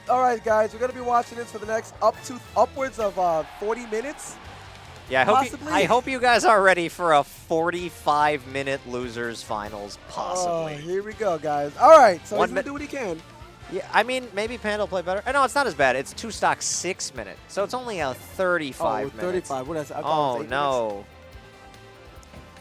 All right, guys, we're gonna be watching this for the next upwards of 40 minutes. Yeah, I hope you guys are ready for a 45-minute losers finals, possibly. Oh, here we go, guys. All right, so he's gonna do what he can. Yeah, I mean, maybe Panda will play better. No, it's not as bad. It's 2 stock 6 minutes, so it's only a 35 minutes. 35. What is it? Oh, no. Minutes.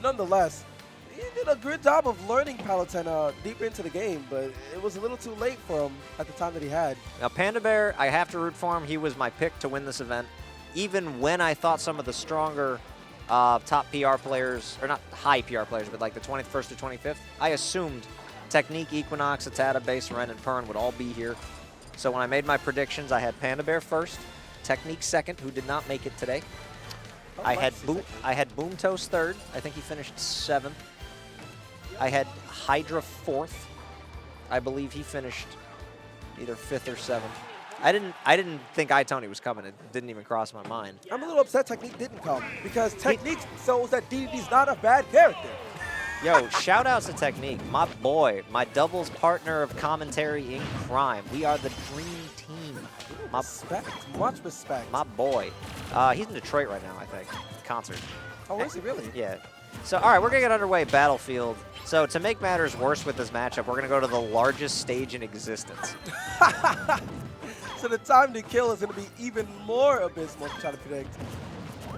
Nonetheless, he did a good job of learning Palutena deep into the game, but it was a little too late for him at the time that he had. Now, Panda Bair, I have to root for him. He was my pick to win this event. Even when I thought some of the stronger top PR players, or not high PR players, but like the 21st to 25th, I assumed Technique, Equinox, Atata, Base, Ren, and Pern would all be here. So when I made my predictions, I had Panda Bair first, Technique second, who did not make it today. I had Boomtoast third. I think he finished 7th. I had Hydra 4th. I believe he finished either 5th or 7th. I didn't think iTony was coming. It didn't even cross my mind. I'm a little upset Technique didn't come because Technique shows that Diddy's not a bad character. Yo, shout outs to Technique, my boy, my doubles partner of commentary in crime. We are the dream team. Much respect. My boy. He's in Detroit right now, I think. Concert. Oh, is he really? Yeah. So, all right, we're going to get underway. Battlefield. So, to make matters worse with this matchup, we're going to go to the largest stage in existence. So the time to kill is going to be even more abysmal to try to predict.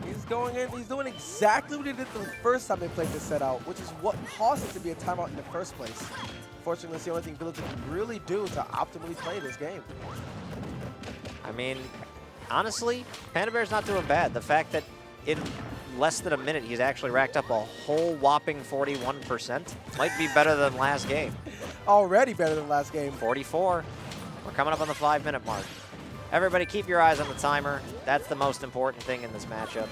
He's going in. He's doing exactly what he did the first time they played this set out, which is what caused it to be a timeout in the first place. Unfortunately, it's the only thing Villager can really do to optimally play this game. I mean, honestly, Panda Bair's not doing bad. The fact that in less than a minute he's actually racked up a whole whopping 41% might be better than last game. Already better than last game. 44. We're coming up on the 5-minute mark. Everybody keep your eyes on the timer. That's the most important thing in this matchup.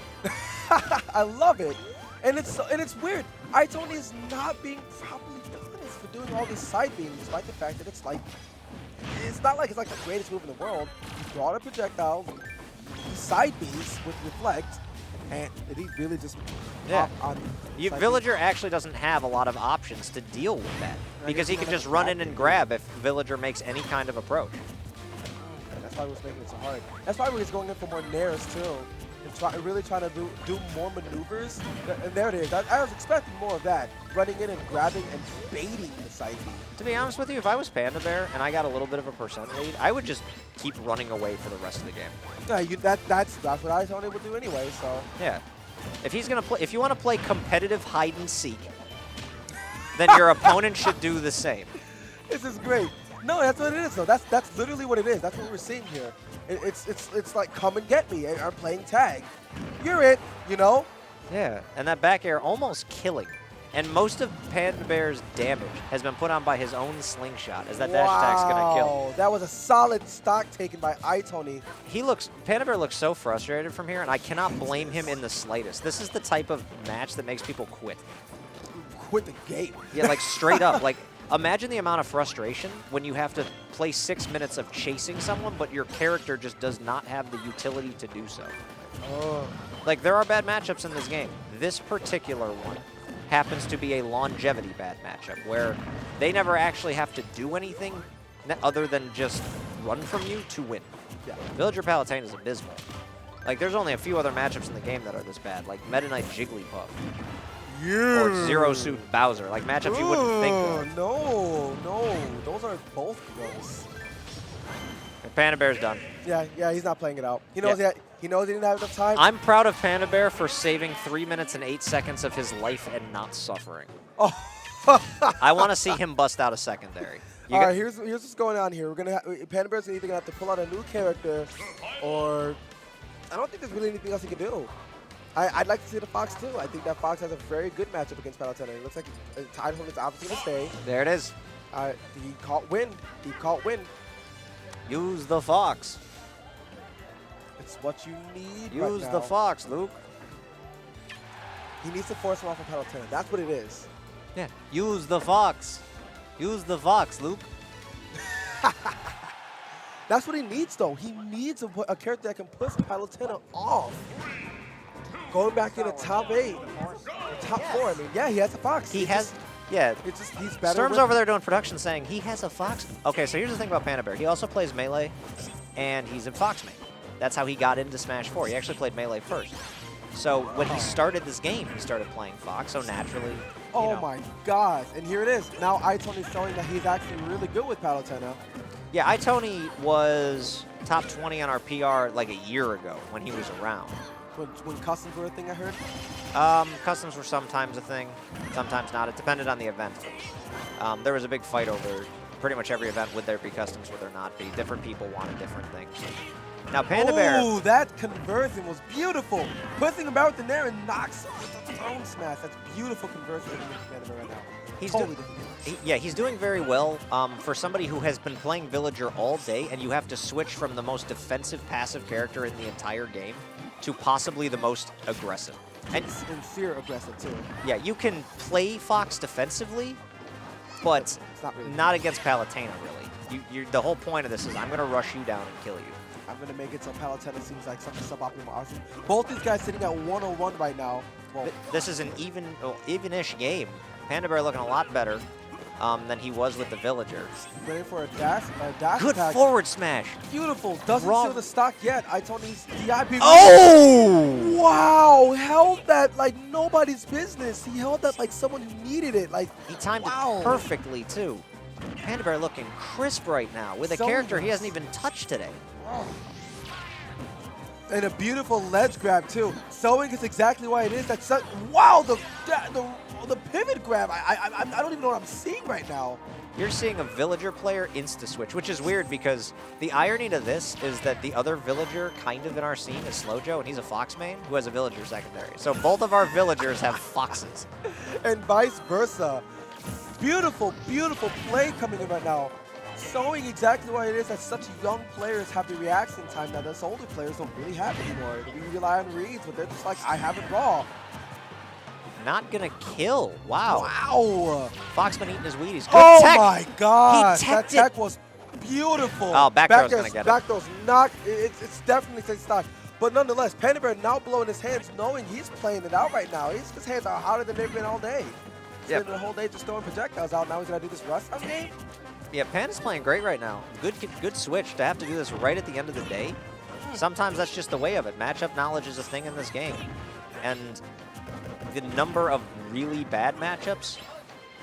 I love it. And it's weird. iTony is not being properly punished for doing all this side beam, despite the fact that it's not like it's like the greatest move in the world. He brought a projectile, he side beams with reflect, and did he really just pop on Villager actually doesn't have a lot of options to deal with that, because he can just run in and grab if Villager makes any kind of approach. That's why he was making it so hard. That's why he was going in for more nairs too, and really trying to do more maneuvers. And there it is. I was expecting more of that, running in and grabbing and baiting the side beam. To be honest with you, if I was Panda Bair and I got a little bit of a percent lead, I would just keep running away for the rest of the game. Yeah, that's what iTony would do anyway. So yeah, if he's gonna play, if you want to play competitive hide and seek, then your opponent should do the same. This is great. No, that's what it is though. That's literally what it is. That's what we're seeing here. It's like come and get me. I'm playing tag. You're it. You know. Yeah, and that back air almost killing. And most of Panda Bair's damage has been put on by his own slingshot, as that dash attack's gonna kill. That was a solid stock taken by iTony. Panda Bair looks so frustrated from here, and I cannot blame him in the slightest. This is the type of match that makes people quit. Quit the game. Yeah, like straight up. Like, imagine the amount of frustration when you have to play 6 minutes of chasing someone, but your character just does not have the utility to do so. Oh. Like, there are bad matchups in this game. This particular one happens to be a longevity bad matchup where they never actually have to do anything other than just run from you to win. Yeah. Villager Palutena is abysmal. Like, there's only a few other matchups in the game that are this bad, like Meta Knight Jigglypuff. Yeah. Or Zero Suit Bowser, like matchups you wouldn't think of. No, those are both gross. Panda Bair's done. Yeah, he's not playing it out. He knows he didn't have enough time. I'm proud of Panda Bair for saving 3 minutes and 8 seconds of his life and not suffering. Oh. I want to see him bust out a secondary. All right, here's what's going on here. Panda Bair's either gonna have to pull out a new character, or I don't think there's really anything else he can do. I'd like to see the Fox too. I think that Fox has a very good matchup against Palutena. It looks like Tidehorn is obviously gonna stay. There it is. He caught wind. Use the Fox. It's what you need. Use right the now. Fox, Luke. He needs to force him off of Palutena. That's what it is. Yeah. Use the Fox. Use the Fox, Luke. That's what he needs, though. He needs a character that can push Palutena off. Going back in the top 8, top 4. I mean, yeah, he has the Fox. Yeah. It's just he's better. Sturm's over there doing production saying he has a Fox. Okay, so here's the thing about Panda Bear. He also plays Melee, and he's a Fox main. That's how he got into Smash 4. He actually played Melee first. So when he started this game, he started playing Fox, so naturally, Oh you know. my gosh. And here it is. Now iTony's showing that he's actually really good with Palutena. Yeah, iTony was top 20 on our PR like a year ago when he was around. When customs were a thing, I heard. Customs were sometimes a thing, sometimes not. It depended on the event. There was a big fight over pretty much every event. Would there be customs? Would there not be? Different people wanted different things. Now, Panda Bear. Ooh, that conversion was beautiful. Putting him out in there and knocks him with the throne smash. That's beautiful conversion from Panda Bear right now. He's totally different. Yeah, he's doing very well for somebody who has been playing Villager all day, and you have to switch from the most defensive passive character in the entire game to possibly the most aggressive. And sincere aggressive, too. Yeah, you can play Fox defensively, but it's not, really not against Palutena, really. The whole point of this is I'm going to rush you down and kill you. I'm going to make it so Palutena seems like such a suboptimal option. Both these guys sitting at 101 right now. Well, this is an even-ish game. Panda Bear looking a lot better than he was with the Villager. ready for a dash Good attack. forward smash. Beautiful. Doesn't seal the stock yet. iTony's DIP. Oh! Wow. Held that like nobody's business. He held that like someone who needed it. Like He timed wow. it perfectly, too. Panda Bear looking crisp right now with a So character he nice. hasn't even touched today. Oh. And a beautiful ledge grab too. Sewing is exactly why it is. That's wow. The pivot grab. I don't even know what I'm seeing right now. You're seeing a Villager player insta-switch, which is weird because the irony to this is that the other Villager kind of in our scene is Slojo, and he's a Fox main who has a Villager secondary. So both of our Villagers have Foxes. And vice versa. Beautiful, beautiful play coming in right now. Showing exactly why it is that such young players have the reaction time that us older players don't really have anymore. We rely on reads, but they're just like, I have it raw. Not gonna kill. Wow. Wow. Fox been eating his Wheaties. Good Oh tech. my God. He That teched tech was beautiful. Oh, back throw's gonna get it. Back throw's not, it's definitely taking stock. But nonetheless, Panda Bear now blowing his hands, knowing he's playing it out right now. His hands are hotter than they've been all day. Yep. Spending the whole day just throwing projectiles out. Now he's gonna do this rush out game. Yeah, Panda's playing great right now. Good switch to have to do this right at the end of the day. Sometimes that's just the way of it. Matchup knowledge is a thing in this game. And the number of really bad matchups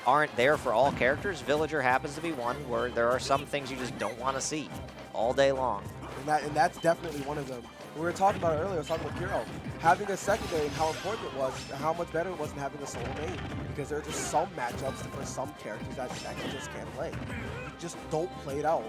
aren't there for all characters. Villager happens to be one where there are some things you just don't want to see all day long. And that's definitely one of them. We were talking about it earlier, I was talking with Kiro. Having a secondary and how important it was, and how much better it was than having a solo main. Because there are just some matchups for some characters that you just can't play. You just don't play it out.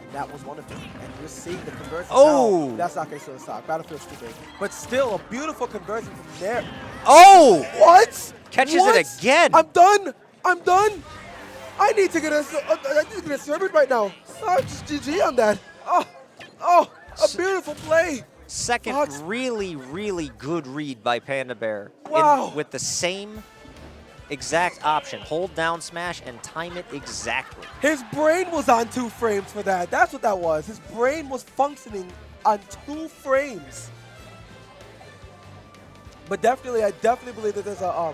And that was one of them. And you're seeing the conversion. Oh! Now, that's not going to steal the stock. Battlefield's too big. But still, a beautiful conversion from there. Oh! What? Catches What? it again. I'm done. I'm done. I need to get a servant right now. Oh, just GG on that. Oh, a beautiful play. Second Fox. really, really good read by Panda Bear. Wow. With the same exact option. Hold down smash and time it exactly. His brain was on 2 frames for that. That's what that was. His brain was functioning on 2 frames. But definitely, I definitely believe that there's a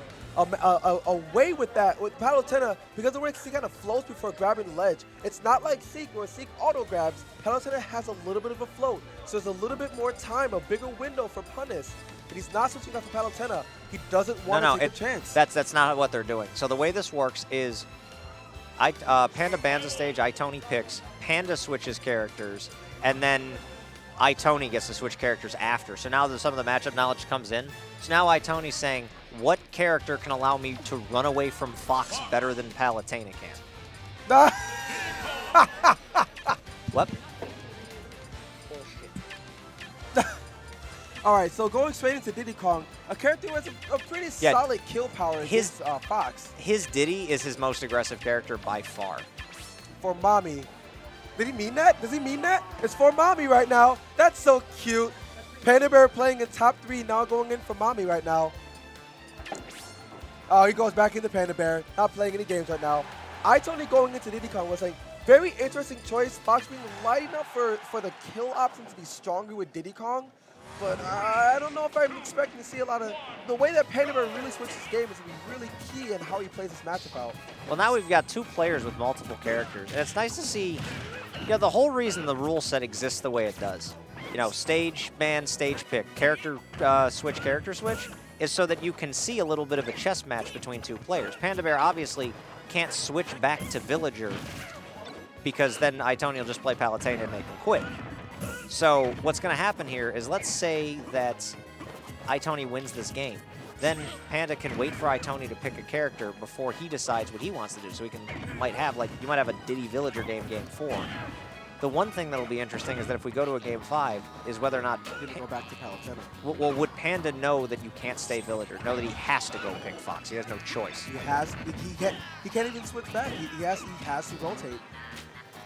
way with that, with Palutena, because the way he kind of floats before grabbing the ledge. It's not like Seek, where Seek auto grabs. Palutena has a little bit of a float, so there's a little bit more time, a bigger window for punish. But he's not switching out for Palutena. He doesn't want to take a chance. That's not what they're doing. So the way this works is Panda bans a stage, iTony picks, Panda switches characters, and then iTony gets to switch characters after. So now some of the matchup knowledge comes in. So now iTony's saying, what character can allow me to run away from Fox better than Palutena can? What? All right, so going straight into Diddy Kong, a character who has a pretty solid kill power against Fox. His Diddy is his most aggressive character by far. For mommy. Did he mean that? Does he mean that? It's for mommy right now. That's so cute. Panda Bear playing in top 3, now going in for mommy right now. Oh, he goes back into Panda Bear, not playing any games right now. iTony going into Diddy Kong was a very interesting choice. Fox being light enough for the kill option to be stronger with Diddy Kong. but I don't know if I'm expecting to see a lot of the way that Panda Bear really switches his game is going to be really key in how he plays this matchup out. Well, now we've got 2 players with multiple characters, and it's nice to see, you know, the whole reason the rule set exists the way it does. You know, stage ban, stage pick, character switch, is so that you can see a little bit of a chess match between 2 players. Panda Bear obviously can't switch back to Villager because then iTony will just play Palutena and make him quit. So what's going to happen here is, let's say that iTony wins this game. Then Panda can wait for iTony to pick a character before he decides what he wants to do. So you might have a Diddy Villager game 4. The one thing that'll be interesting is that if we go to a game 5, is whether or not Going to go back to Palutena. well, would Panda know that you can't stay Villager? Know that he has to go pick Fox? He has no choice. He can't even switch back. He has to rotate.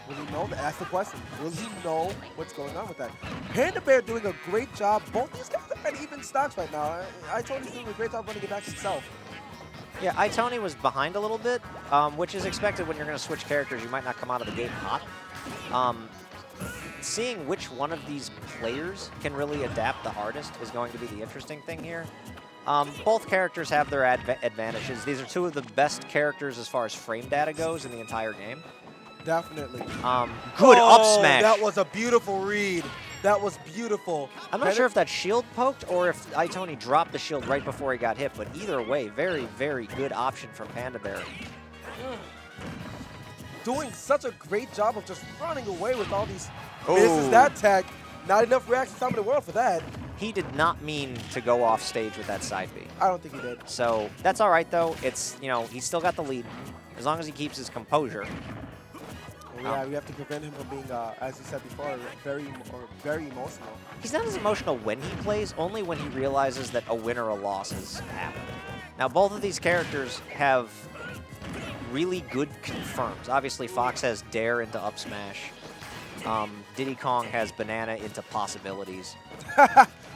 Will he know that? That's the question. Will he know what's going on with that? Panda Bear doing a great job. Both these guys are at even stocks right now. iTony's doing a great job running it back himself. Yeah, iTony was behind a little bit, which is expected when you're going to switch characters. You might not come out of the gate hot. Seeing which one of these players can really adapt the hardest is going to be the interesting thing here. Both characters have their advantages. These are 2 of the best characters as far as frame data goes in the entire game. Definitely. Good up smash. That was a beautiful read. That was beautiful. I'm not sure if that shield poked or if iTony dropped the shield right before he got hit, but either way, very, very good option from Panda Bear. Doing such a great job of just running away with all these misses. That tech, not enough reaction time in the world for that. He did not mean to go off stage with that side B. I don't think he did. So that's all right, though. It's, you know, he's still got the lead as long as he keeps his composure. Well, yeah, we have to prevent him from being, as you said before, very emotional. He's not as emotional when he plays, only when he realizes that a win or a loss has happened. Now, both of these characters have really good confirms. Obviously, Fox has Dare into up smash. Diddy Kong has Banana into possibilities.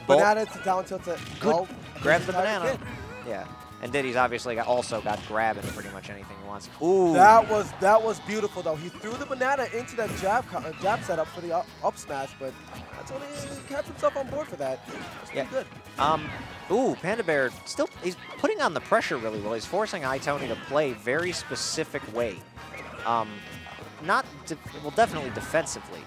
Banana to down tilt to good. Grabs the banana. Kid. Yeah. And Diddy's obviously also got grab into pretty much anything he wants. Ooh. That was beautiful though. He threw the banana into that jab setup for the up smash, but that's only he kept himself on board for that. That's pretty good. Ooh, Panda Bear still, he's putting on the pressure really well. He's forcing iTony to play very specific way. Definitely defensively.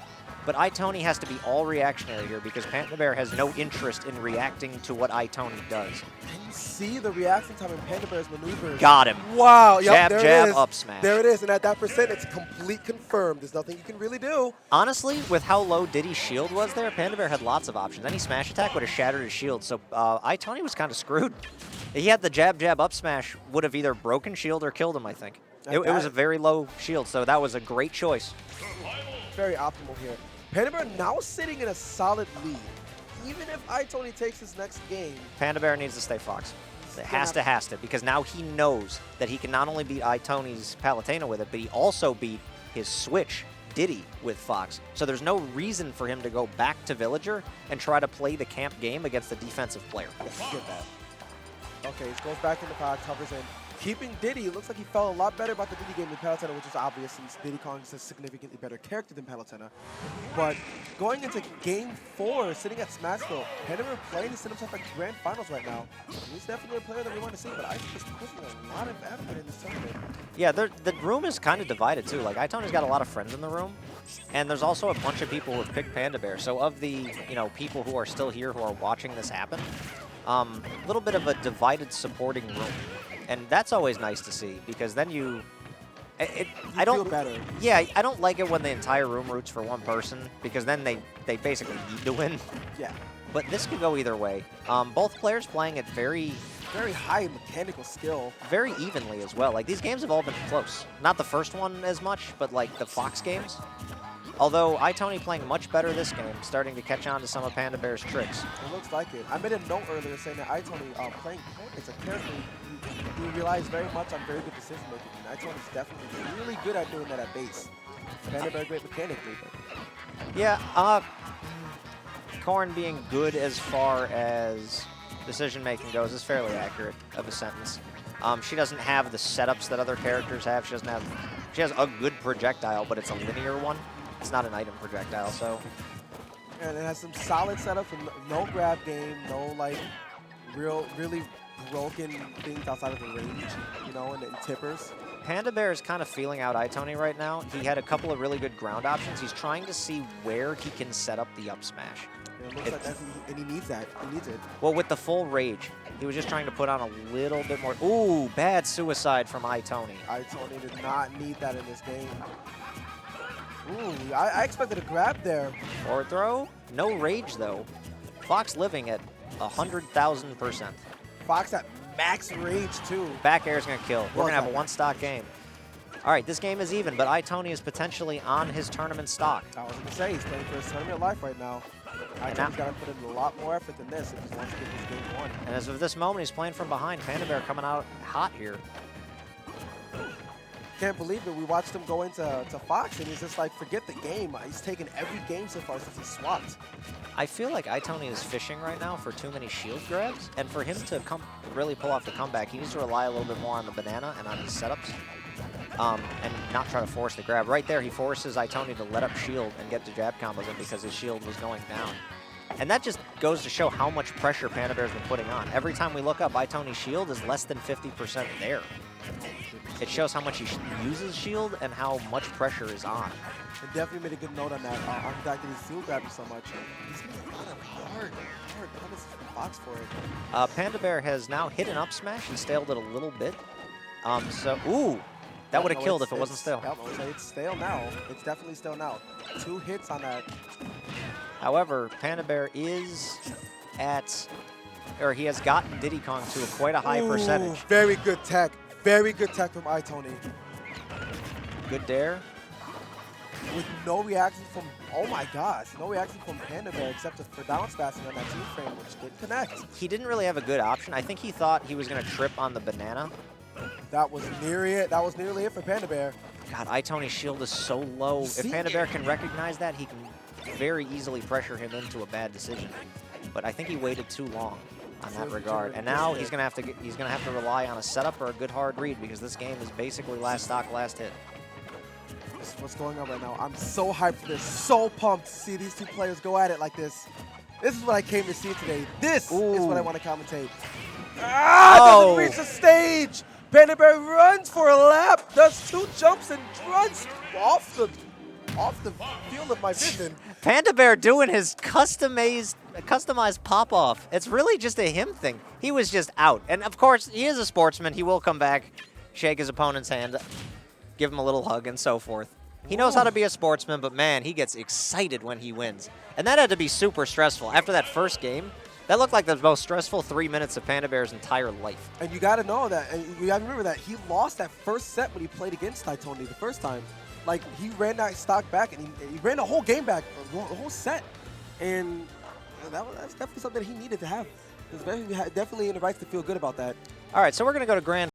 But iTony has to be all reactionary here because Panda Bear has no interest in reacting to what iTony does. Can you see the reaction time in Panda Bear's maneuvers? Got him. Wow. Jab, yep, jab, up smash. There it is. And at that percent, it's complete confirmed. There's nothing you can really do. Honestly, with how low Diddy's shield was there, Panda Bear had lots of options. Any smash attack would have shattered his shield. So iTony was kind of screwed. He had the jab, jab, up smash, would have either broken shield or killed him, I think. It was a very low shield, so that was a great choice. Very optimal here. Panda Bear now sitting in a solid lead. Even if iTony takes his next game. Panda Bear needs to stay Fox. It has to, because now he knows that he can not only beat iTony's Palutena with it, but he also beat his switch, Diddy, with Fox. So there's no reason for him to go back to Villager and try to play the camp game against a defensive player. Get that. Okay, he goes back into Fox, hovers in. Keeping Diddy, it looks like he felt a lot better about the Diddy game than Palutena, which is obvious since Diddy Kong is a significantly better character than Palutena. But going into game 4, sitting at Smashville, Panda Bear playing to set himself at grand finals right now. He's definitely a player that we want to see, but I think he's putting a lot of effort in this tournament. Yeah, the room is kind of divided too. Like iTony's got a lot of friends in the room, and there's also a bunch of people who have picked Panda Bear. So of the people who are still here who are watching this happen, a little bit of a divided supporting room. And that's always nice to see because then I don't feel better. Yeah, I don't like it when the entire room roots for one person because then they basically need to win. Yeah. But this could go either way. Both players playing at very high mechanical skill. Very evenly as well. Like these games have all been close. Not the first one as much, but like the Fox games. Although iTony playing much better this game, starting to catch on to some of Panda Bear's tricks. It looks like it. I made a note earlier saying that iTony playing is a character he relies very much on very good decision making. And iTony's definitely really good at doing that at base. Panda Bear great mechanically. Yeah, Corrin being good as far as decision making goes is fairly accurate of a sentence. She doesn't have the setups that other characters have. She has a good projectile, but it's a linear one. It's not an item projectile, so And it has some solid setups and no grab game, no like really broken things outside of the range, you know, and tippers. Panda Bear is kind of feeling out iTony right now. He had a couple of really good ground options. He's trying to see where he can set up the up smash. It looks like and he needs that. He needs it. Well, with the full rage, he was just trying to put on a little bit more. Ooh, bad suicide from iTony. iTony did not need that in this game. Ooh, I expected a grab there. Forward throw, no rage though. Fox living at 100,000%. Fox at max rage too. Back air is going to kill. We're going to have a that? one-stock game. All right, this game is even, but iTony is potentially on his tournament stock. I was going to say, he's playing for his tournament life right now. iTony's got to put in a lot more effort than this if he wants to get this game won. And as of this moment, he's playing from behind. Panda Bear coming out hot here. Can't believe it. We watched him go into Fox, and he's just like, forget the game. He's taken every game so far since he swapped. I feel like iTony is fishing right now for too many shield grabs, and for him to really pull off the comeback, he needs to rely a little bit more on the banana and on his setups, and not try to force the grab. Right there, he forces iTony to let up shield and get the jab combos in because his shield was going down. And that just goes to show how much pressure Panda Bear's been putting on. Every time we look up, iTony's shield is less than 50% there. It shows how much he uses shield and how much pressure is on. And definitely made a good note on that, on the fact that he's field grabbing so much. He's made a lot of hard punishments from Fox for it. Panda Bear has now hit an up smash. He staled it a little bit. Ooh, that would have killed if it wasn't stale. It's stale now. It's definitely stale now. 2 hits on that. However, Panda Bear is he has gotten Diddy Kong to quite a high percentage. Very good tech. Very good tech from iTony. Good dare. With no reaction from, oh my gosh, no reaction from Panda Bear except for down passing on that team frame, which didn't connect. He didn't really have a good option. I think he thought he was going to trip on the banana. That was nearly it. That was nearly it for Panda Bear. God, iTony's shield is so low. If Panda Bear can recognize that, he can very easily pressure him into a bad decision. But I think he waited too long on that regard. And now he's gonna have to rely on a setup or a good hard read because this game is basically last stock, last hit. This is what's going on right now. I'm so hyped for this, so pumped to see these two players go at it like this. This is what I came to see today. This is what I want to commentate. Doesn't reach the stage. Panda Bear runs for a lap, does 2 jumps and runs off the field of my vision. Panda Bear doing his customized pop-off. It's really just a him thing. He was just out. And of course, he is a sportsman. He will come back, shake his opponent's hand, give him a little hug, and so forth. He knows how to be a sportsman, but man, he gets excited when he wins. And that had to be super stressful. After that first game, that looked like the most stressful 3 minutes of Panda Bear's entire life. And you got to know that, and you got to remember that he lost that first set when he played against iTony the first time. Like, he ran that stock back, and he ran the whole game back, the whole set. And that's definitely something that he needed to have. He was definitely in the right to feel good about that. All right, so we're going to go to Grand